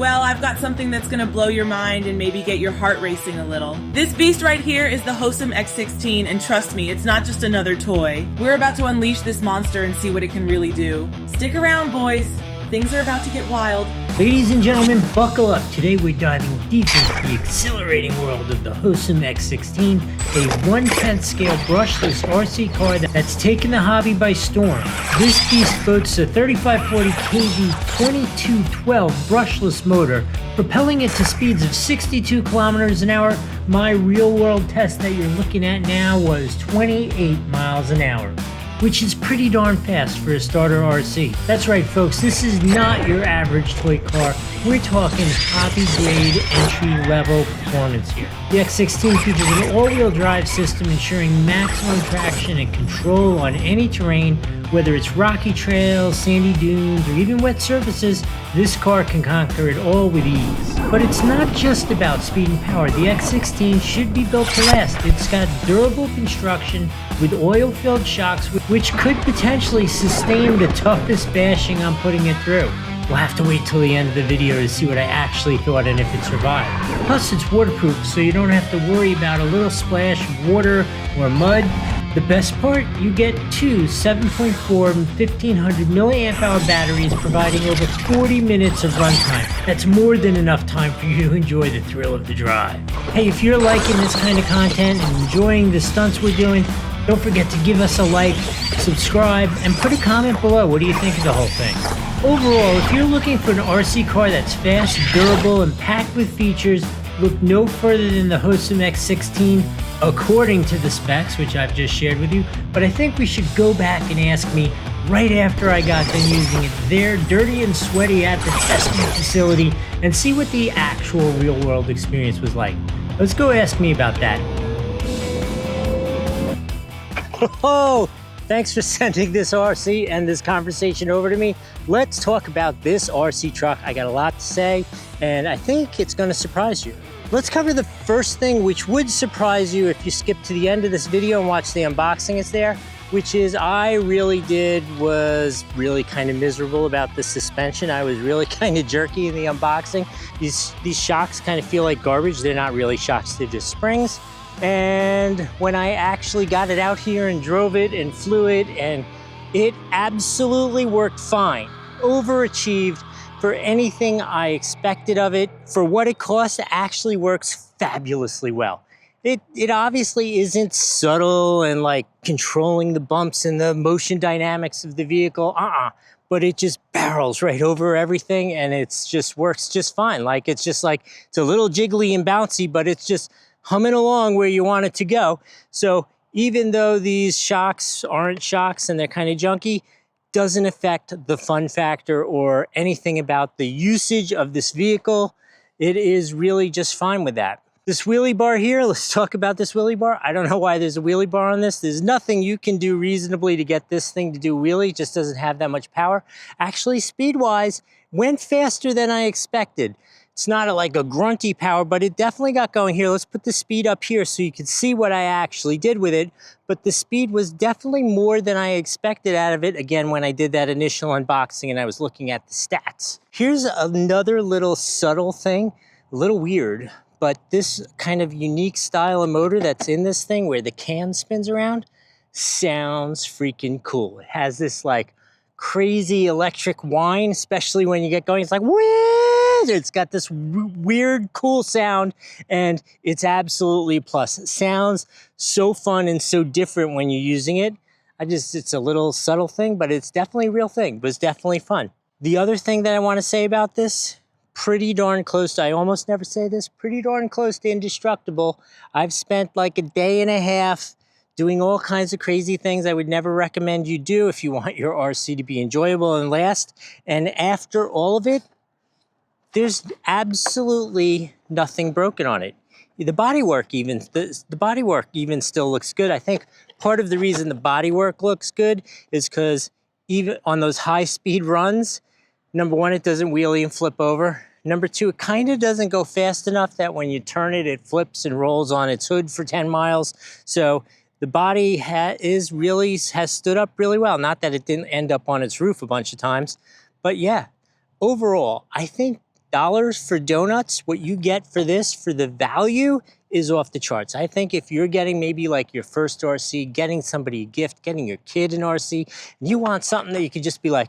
Well, I've got something that's gonna blow your mind and maybe get your heart racing a little. This beast right here is the Hosim X16, and trust me, it's not just another toy. We're about to unleash this monster and see what it can really do. Stick around, boys. Things are about to get wild. Ladies and gentlemen, buckle up. Today we're diving deep into the exhilarating world of the Hosim X16, a 1/10 scale brushless RC car that's taken the hobby by storm. This beast boasts a 3540 kV 2212 brushless motor, propelling it to speeds of 62 kilometers an hour. My real world test that you're looking at now was 28 miles an hour, which is pretty darn fast for a starter RC. That's right, folks, this is not your average toy car. We're talking hobby-grade, entry-level performance here. The X16 features an all-wheel drive system ensuring maximum traction and control on any terrain, whether it's rocky trails, sandy dunes, or even wet surfaces. This car can conquer it all with ease. But it's not just about speed and power. The X16 should be built to last. It's got durable construction with oil-filled shocks, which could potentially sustain the toughest bashing I'm putting it through. We'll have to wait till the end of the video to see what I actually thought and if it survived. Plus, it's waterproof, so you don't have to worry about a little splash of water or mud. The best part, you get two 7.4 and 1500 milliamp hour batteries providing over 40 minutes of runtime. That's more than enough time for you to enjoy the thrill of the drive. Hey, if you're liking this kind of content and enjoying the stunts we're doing, don't forget to give us a like, subscribe, and put a comment below. What do you think of the whole thing? Overall, if you're looking for an RC car that's fast, durable, and packed with features, look no further than the Hosim X16, according to the specs, which I've just shared with you. But I think we should go back and ask me right after I got done using it there, dirty and sweaty at the testing facility, and see what the actual real-world experience was like. Let's go ask me about that. Oh, thanks for sending this RC and this conversation over to me. Let's talk about this RC truck. I got a lot to say, and I think it's going to surprise you. Let's cover the first thing, which would surprise you if you skip to the end of this video and watch the unboxing. It's there, which is I was really kind of miserable about the suspension. I was really kind of jerky in the unboxing. These shocks kind of feel like garbage. They're not really shocks, they're just springs. And when I actually got it out here and drove it and flew it, and it absolutely worked fine. Overachieved for anything I expected of it. For what it costs, it actually works fabulously well. It obviously isn't subtle and like controlling the bumps and the motion dynamics of the vehicle, but it just barrels right over everything, and it's just works just fine. Like it's a little jiggly and bouncy, but it's just humming along where you want it to go. So even though these shocks aren't shocks and they're kind of junky, doesn't affect the fun factor or anything about the usage of this vehicle. It is really just fine with that. This wheelie bar here, let's talk about this wheelie bar. I don't know why there's a wheelie bar on this. There's nothing you can do reasonably to get this thing to do wheelie. It just doesn't have that much power. Actually, speed-wise, went faster than I expected. It's not like a grunty power, but it definitely got going here. Let's put the speed up here so you can see what I actually did with it. But the speed was definitely more than I expected out of it, again, when I did that initial unboxing and I was looking at the stats. Here's another little subtle thing, a little weird, but this kind of unique style of motor that's in this thing where the can spins around sounds freaking cool. It has this like crazy electric whine, especially when you get going. It's like, whee! It's got this weird, cool sound, and it's absolutely a plus. It sounds so fun and so different when you're using it. It's a little subtle thing, but it's definitely a real thing. But it's definitely fun. The other thing that I want to say about this, pretty darn close to, I almost never say this, pretty darn close to indestructible. I've spent like a day and a half doing all kinds of crazy things I would never recommend you do if you want your RC to be enjoyable and last. And after all of it, there's absolutely nothing broken on it. The bodywork even still looks good. I think part of the reason the bodywork looks good is because even on those high speed runs, number one, it doesn't wheelie and flip over. Number two, it kind of doesn't go fast enough that when you turn it, it flips and rolls on its hood for 10 miles. So the body has stood up really well. Not that it didn't end up on its roof a bunch of times, but yeah, overall, I think $8 for donuts. What you get for this, for the value, is off the charts. I think if you're getting maybe like your first RC, getting somebody a gift, getting your kid an RC, and you want something that you could just be like,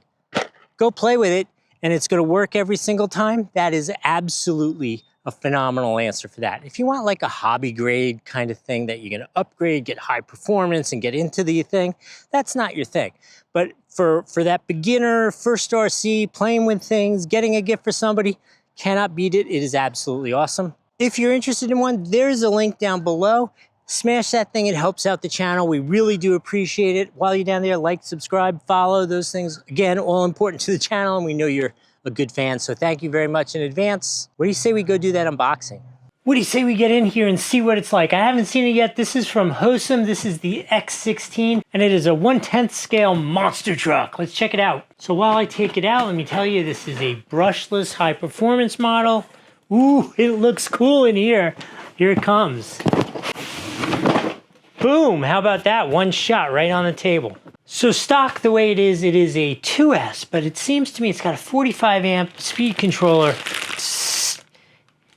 go play with it, and it's gonna work every single time, that is absolutely a phenomenal answer for that. If you want like a hobby grade kind of thing that you're gonna upgrade, get high performance and get into the thing, that's not your thing. But for that beginner, first RC, playing with things, getting a gift for somebody, cannot beat it. It is absolutely awesome. If you're interested in one, there's a link down below. Smash that thing, it helps out the channel. We really do appreciate it. While you're down there, like, subscribe, follow, those things. Again, all important to the channel, and we know you're a good fan, so thank you very much in advance. What do you say we go do that unboxing? What do you say we get in here and see what it's like? I haven't seen it yet. This is from Hosim. This is the X16, and it is a 1/10 scale monster truck. Let's check it out. So while I take it out, let me tell you, this is a brushless high performance model. Ooh, it looks cool in here. Here it comes. Boom, how about that? One shot right on the table. So stock, the way it is a 2S, but it seems to me it's got a 45 amp speed controller.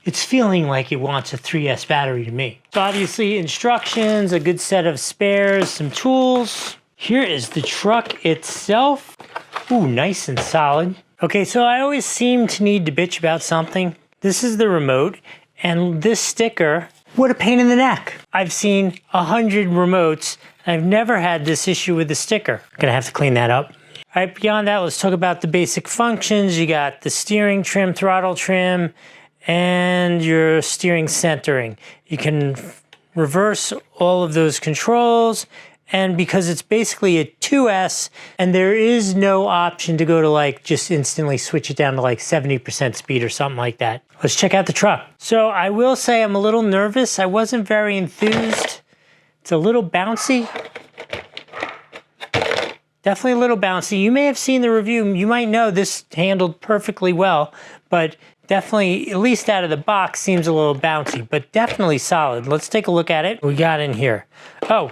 It's feeling like it wants a 3S battery to me. So obviously instructions, a good set of spares, some tools. Here is the truck itself. Ooh, nice and solid. Okay, so I always seem to need to bitch about something. This is the remote, and this sticker, what a pain in the neck. I've seen 100 remotes. I've never had this issue with the sticker. Gonna have to clean that up. All right, beyond that, let's talk about the basic functions. You got the steering trim, throttle trim, and your steering centering. You can reverse all of those controls, and because it's basically a 2S, and there is no option to go to like just instantly switch it down to like 70% speed or something like that. Let's check out the truck. So I will say I'm a little nervous. I wasn't very enthused. It's a little bouncy. Definitely a little bouncy. You may have seen the review. You might know this handled perfectly well, but definitely, at least out of the box, seems a little bouncy, but definitely solid. Let's take a look at it. What we got in here. Oh,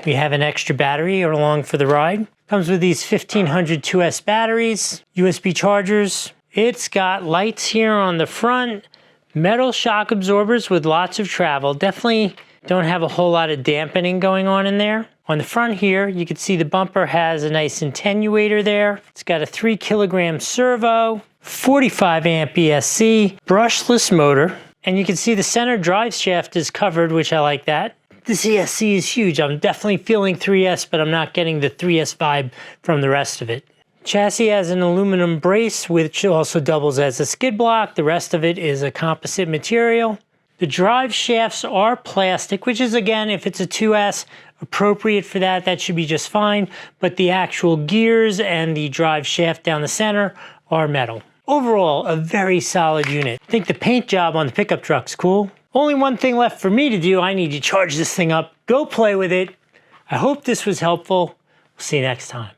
we have an extra battery along for the ride. Comes with these 1500 2S batteries, USB chargers. It's got lights here on the front, metal shock absorbers with lots of travel. Definitely don't have a whole lot of dampening going on in there. On the front here, you can see the bumper has a nice attenuator there. It's got a 3 kilogram servo, 45 amp ESC, brushless motor, and you can see the center drive shaft is covered, which I like that. This ESC is huge. I'm definitely feeling 3S, but I'm not getting the 3S vibe from the rest of it. Chassis has an aluminum brace, which also doubles as a skid block. The rest of it is a composite material. The drive shafts are plastic, which is, again, if it's a 2S, appropriate for that. That should be just fine. But the actual gears and the drive shaft down the center are metal. Overall, a very solid unit. I think the paint job on the pickup truck's cool. Only one thing left for me to do. I need to charge this thing up. Go play with it. I hope this was helpful. We'll see you next time.